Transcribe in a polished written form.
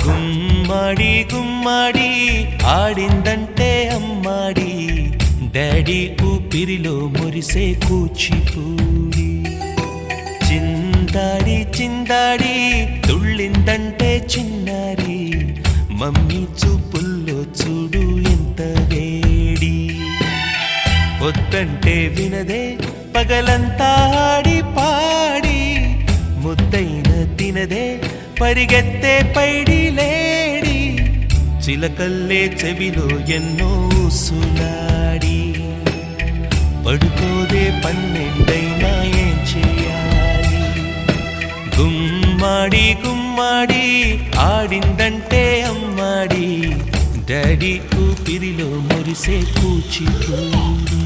గుమ్మడి గుమ్మడి ఆడిందంటే అమ్మాడి daddy ఊపిరిలో మురిసే కూచిపూడి చిందాడి చిందాడి తుళ్ళిందంటే చిన్నారి మమ్మీ చూపుల్లో చూడు ఎంత వేడి వద్దంటే వినదే పగలంతా ఆడి పాడి ముద్దైన తినదే పరిగెత్తే పైడి లేడి చిలకల్లే చెవిలో ఎన్నో సులాడి పడుకోదే పన్నెండైనా ఏం చేయాలి గుమ్మాడి గుమ్మాడి ఆడిందంటే అమ్మాడి డాడీ ఊపిరిలో మురిసే కూచిపూడి